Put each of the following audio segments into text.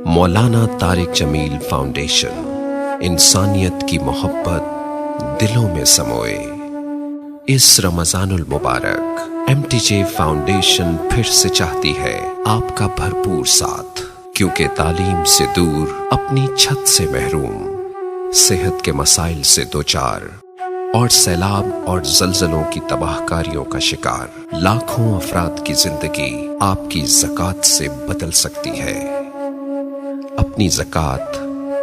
مولانا طارق جمیل foundation, انسانیت کی محبت دلوں میں سموئے۔ اس رمضان المبارک MTJ فاؤنڈیشن پھر سے چاہتی ہے آپ کا بھرپور ساتھ، کیونکہ تعلیم سے دور، اپنی چھت سے محروم، صحت کے مسائل سے دوچار اور سیلاب اور زلزلوں کی تباہ کاریوں کا شکار لاکھوں افراد کی زندگی آپ کی زکوٰۃ سے بدل سکتی ہے۔ اپنی زکوٰۃ،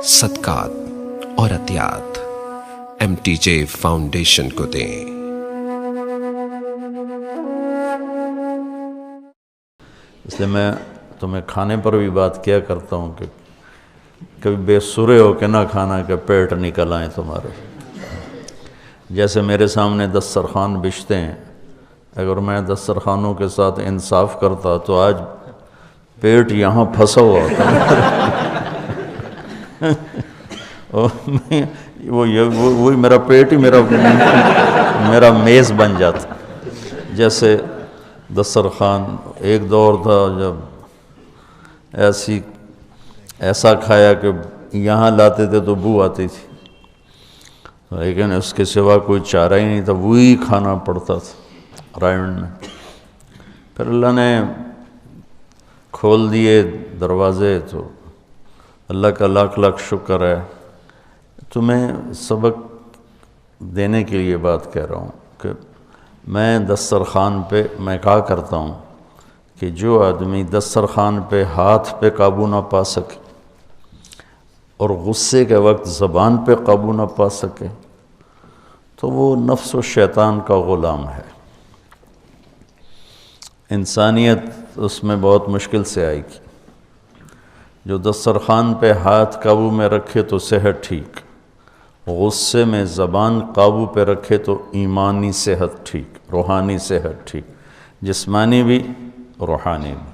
صدقات اور عطیات MTJ فاؤنڈیشن کو دیں۔ اس لیے میں تمہیں کھانے پر بھی بات کیا کرتا ہوں کہ کبھی بے سرے ہو کے نہ کھانا کہ پیٹ نکل آئیں تمہارے۔ جیسے میرے سامنے دسترخوان بچھتے ہیں، اگر میں دسترخوانوں کے ساتھ انصاف کرتا تو آج پیٹ یہاں پھنسا ہوا ہوتا، وہی میرا پیٹ ہی میرا میز بن جاتا۔ جیسے دسترخوان ایک دور تھا جب ایسا کھایا کہ یہاں لاتے تھے تو بو آتی تھی، لیکن اس کے سوا کوئی چارہ ہی نہیں تھا، وہی کھانا پڑتا تھا رائنڈ میں۔ پھر اللہ نے کھول دیے دروازے، تو اللہ کا لاکھ لاکھ شکر ہے۔ تمہیں سبق دینے کے لیے بات کہہ رہا ہوں کہ میں دسترخوان پہ میں کہا کرتا ہوں کہ جو آدمی دسترخوان پہ ہاتھ پہ قابو نہ پا سکے اور غصے کے وقت زبان پہ قابو نہ پا سکے تو وہ نفس و شیطان کا غلام ہے۔ انسانیت اس میں بہت مشکل سے آئے گی۔ جو دسترخوان پہ ہاتھ قابو میں رکھے تو صحت ٹھیک، غصے میں زبان قابو پہ رکھے تو ایمانی صحت ٹھیک، روحانی صحت ٹھیک، جسمانی بھی روحانی بھی۔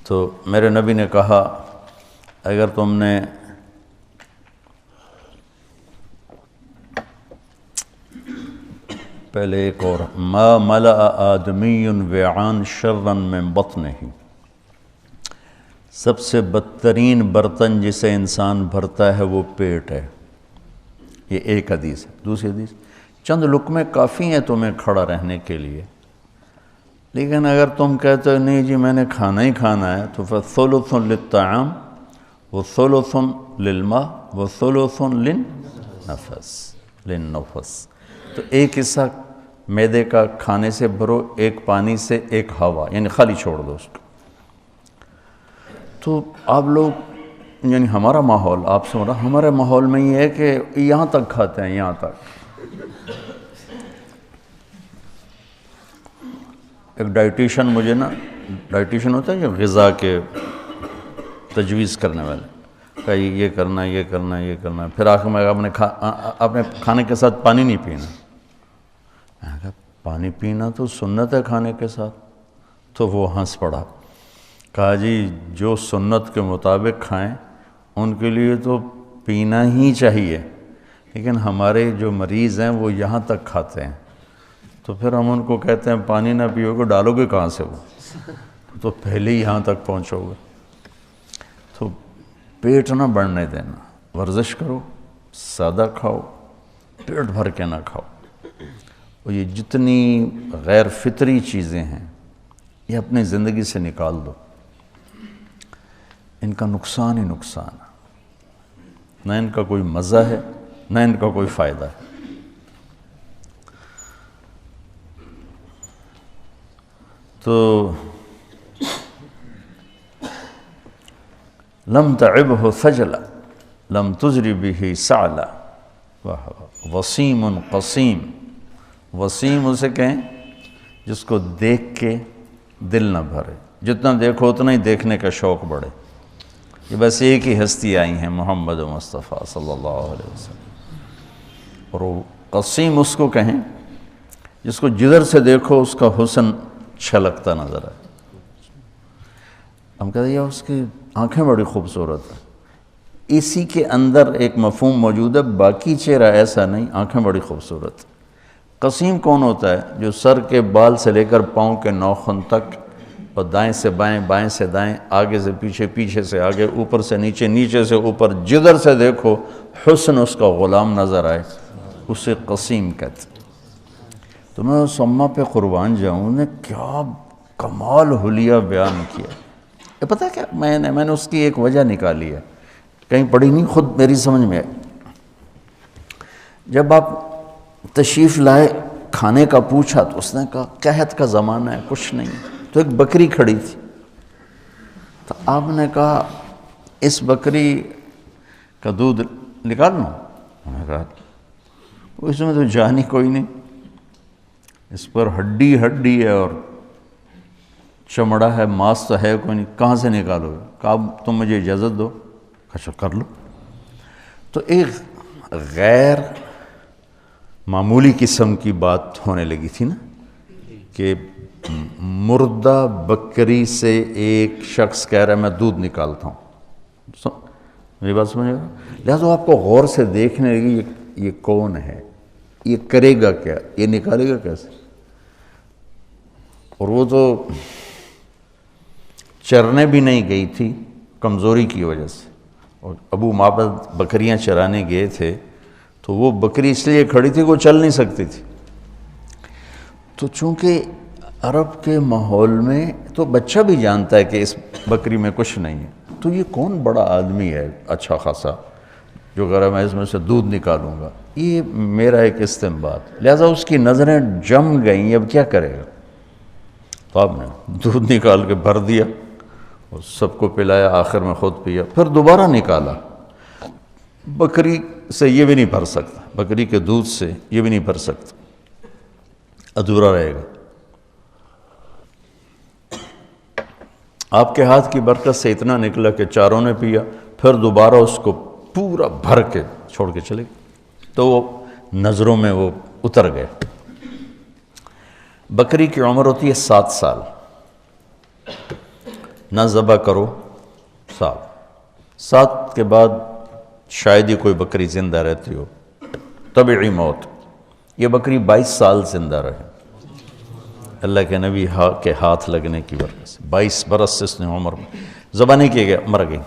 تو میرے نبی نے کہا اگر تم نے پہلے ایک اور ما ملأ آدمی وعان شرا من بطنہ، سب سے بدترین برتن جسے انسان بھرتا ہے وہ پیٹ ہے۔ یہ ایک حدیث ہے۔ دوسری حدیث، چند لقمے کافی ہیں تمہیں کھڑا رہنے کے لیے، لیکن اگر تم کہتے ہو نہیں جی میں نے کھانا ہی کھانا ہے تو فثلث للطعام وثلث للماء وثلث للنفس، تو ایک حصہ معدے کا کھانے سے بھرو، ایک پانی سے، ایک ہوا، یعنی خالی چھوڑ دو اس کو۔ تو آپ لوگ، یعنی ہمارا ماحول، آپ سے رہا ہمارے ماحول میں یہ ہے کہ یہاں تک کھاتے ہیں، یہاں تک۔ ایک ڈائٹیشن مجھے ڈائٹیشن ہوتا ہے جو غذا کے تجویز کرنے والے، کہ یہ کرنا ہے، یہ کرنا ہے، یہ کرنا ہے، پھر آخر میں آپ نے کھانے کے ساتھ پانی نہیں پینا۔ میں نے کہا پانی پینا تو سنت ہے کھانے کے ساتھ، تو وہ ہنس پڑا، کہا جی جو سنت کے مطابق کھائیں ان کے لیے تو پینا ہی چاہیے، لیکن ہمارے جو مریض ہیں وہ یہاں تک کھاتے ہیں، تو پھر ہم ان کو کہتے ہیں پانی نہ پیو گے، ڈالو گے کہاں سے وہ، تو پہلے ہی یہاں تک پہنچو گے۔ تو پیٹ نہ بڑھنے دینا، ورزش کرو، سادہ کھاؤ، پیٹ بھر کے نہ کھاؤ، اور یہ جتنی غیر فطری چیزیں ہیں یہ اپنی زندگی سے نکال دو، ان کا نقصان ہی نقصان ہے، نہ ان کا کوئی مزہ ہے نہ ان کا کوئی فائدہ ہے۔ تو لم تعبہ خجلا لم تجری بہ سعلا، وسیم قسیم، وسیم اسے کہیں جس کو دیکھ کے دل نہ بھرے، جتنا دیکھو اتنا ہی دیکھنے کا شوق بڑھے۔ یہ بس ایک ہی ہستی آئی ہیں، محمد مصطفیٰ صلی اللہ علیہ وسلم۔ اور وہ قسیم اس کو کہیں جس کو جدھر سے دیکھو اس کا حسن چھلکتا نظر آئے۔ ہم کہتے ہیں اس کی آنکھیں بڑی خوبصورت ہیں، اسی کے اندر ایک مفہوم موجود ہے، باقی چہرہ ایسا نہیں، آنکھیں بڑی خوبصورت۔ قسیم کون ہوتا ہے؟ جو سر کے بال سے لے کر پاؤں کے ناخن تک اور دائیں سے بائیں، بائیں سے دائیں، آگے سے پیچھے، پیچھے سے آگے، اوپر سے نیچے، نیچے سے اوپر، جدھر سے دیکھو حسن اس کا غلام نظر آئے، اسے قسیم کہتے۔ تو میں اس اماں پہ قربان جاؤں نے کیا کمال حلیہ بیان کیا۔ یہ پتہ کیا، میں نے اس کی ایک وجہ نکالی ہے، کہیں پڑھی نہیں، خود میری سمجھ میں آئی۔ جب آپ تشریف لائے، کھانے کا پوچھا تو اس نے کہا قحط کا زمانہ ہے، کچھ نہیں۔ تو ایک بکری کھڑی تھی، تو آپ نے کہا اس بکری کا دودھ نکال لوں؟ میں نے کہا اس میں تو جان ہی کوئی نہیں، اس پر ہڈی ہڈی ہے اور چمڑا ہے، ماس تو ہے کوئی نہیں، کہاں سے نکالو گے؟ کہا تم مجھے اجازت دو۔ اچھا کر لو۔ تو ایک غیر معمولی قسم کی بات ہونے لگی تھی نا، کہ مردہ بکری سے ایک شخص کہہ رہا ہے میں دودھ نکالتا ہوں۔ میری بات سمجھے گا؟ لہٰذا آپ کو غور سے دیکھنے لگی یہ کون ہے، یہ کرے گا کیا، یہ نکالے گا کیسے؟ اور وہ تو چرنے بھی نہیں گئی تھی کمزوری کی وجہ سے، اور ابو معبد بکریاں چرانے گئے تھے، تو وہ بکری اس لیے کھڑی تھی کہ وہ چل نہیں سکتی تھی۔ تو چونکہ عرب کے ماحول میں تو بچہ بھی جانتا ہے کہ اس بکری میں کچھ نہیں ہے، تو یہ کون بڑا آدمی ہے اچھا خاصا جو کہہ رہا میں اس میں سے دودھ نکالوں گا، یہ میرا ایک استنباط۔ لہٰذا اس کی نظریں جم گئیں، اب کیا کرے گا؟ تو آپ نے دودھ نکال کے بھر دیا اور سب کو پلایا، آخر میں خود پیا، پھر دوبارہ نکالا۔ بکری سے یہ بھی نہیں بھر سکتا، بکری کے دودھ سے یہ بھی نہیں بھر سکتا، ادھورا رہے گا۔ آپ کے ہاتھ کی برکت سے اتنا نکلا کہ چاروں نے پیا، پھر دوبارہ اس کو پورا بھر کے چھوڑ کے چلے گئے، تو وہ نظروں میں وہ اتر گئے۔ بکری کی عمر ہوتی ہے 7 سال، نہ ذبح کرو 7 کے بعد شاید ہی کوئی بکری زندہ رہتی ہو، طبعی موت۔ یہ بکری 22 سال زندہ رہے اللہ کے نبی کے ہاتھ لگنے کی وجہ سے، 22 برس سے اس نے عمر میں ذبح نہیں کیے گئے، مر گئی۔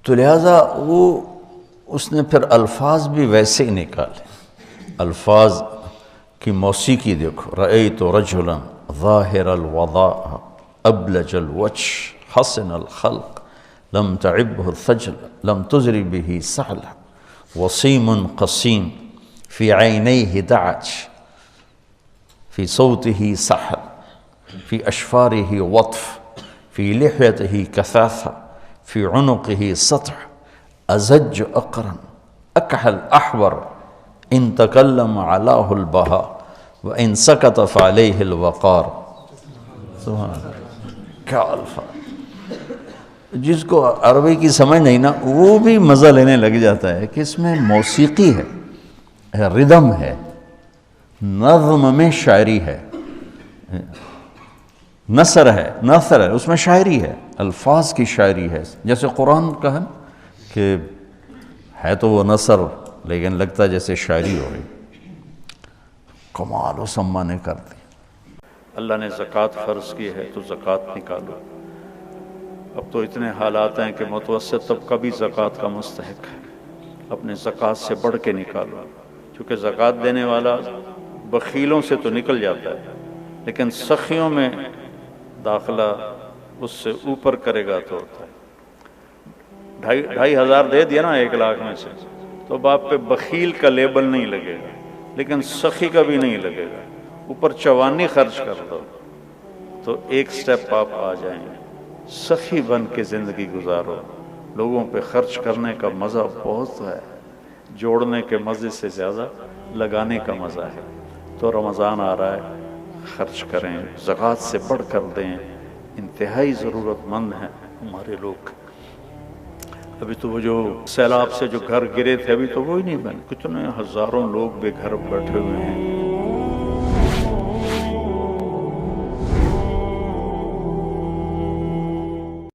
تو لہٰذا اس نے پھر الفاظ بھی ویسے ہی نکالے، الفاظ کی موسیقی دیکھو، رأیت رجلا ظاہر الوضاء ابلج الوجه حسن الخلق لم تعبه الثجل لم تزر به سهل وصيم قصيم في عينيه دعج في صوته سحل في أشفاره وطف في لحيته كثاثة في عنقه سطع أزج أقرن أكحل أحور إن تكلم علاه البهاء وإن سكت فعليه الوقار۔ سبحان اللہ، کیا الفاظ! جس کو عربی کی سمجھ نہیں نا، وہ بھی مزہ لینے لگ جاتا ہے کہ اس میں موسیقی ہے، ردم ہے، نظم میں شاعری ہے، نثر ہے، اس میں شاعری ہے، الفاظ کی شاعری ہے۔ جیسے قرآن کا ہے کہ ہے تو وہ نثر لیکن لگتا ہے جیسے شاعری ہو رہی۔ کمال اس اماں نے کر دی۔ اللہ نے زکوٰۃ فرض کی ہے تو زکوٰۃ نکالو۔ اب تو اتنے حالات ہیں کہ متوسط طبقہ بھی زکوٰۃ کا مستحق ہے، اپنے زکوٰۃ سے بڑھ کے نکالو، چونکہ زکوٰۃ دینے والا بخیلوں سے تو نکل جاتا ہے، لیکن سخیوں میں داخلہ اس سے اوپر کرے گا تو ہوتا ہے۔ 2,500 دے دیا نا 1 لاکھ میں سے، تو اب آپ پہ بخیل کا لیبل نہیں لگے گا، لیکن سخی کا بھی نہیں لگے گا۔ اوپر 54 خرچ کر دو تو ایک سٹیپ آپ آ جائیں گے۔ سخی بن کے زندگی گزارو، لوگوں پہ خرچ کرنے کا مزہ بہت ہے، جوڑنے کے مزے سے زیادہ لگانے کا مزہ ہے۔ تو رمضان آ رہا ہے، خرچ کریں، زکوٰۃ سے بڑھ کر دیں، انتہائی ضرورت مند ہیں ہمارے لوگ۔ ابھی تو وہ جو سیلاب سے جو گھر گرے تھے ابھی تو وہ ہی نہیں بنے، کتنے ہزاروں لوگ بے گھر بیٹھے ہوئے ہیں۔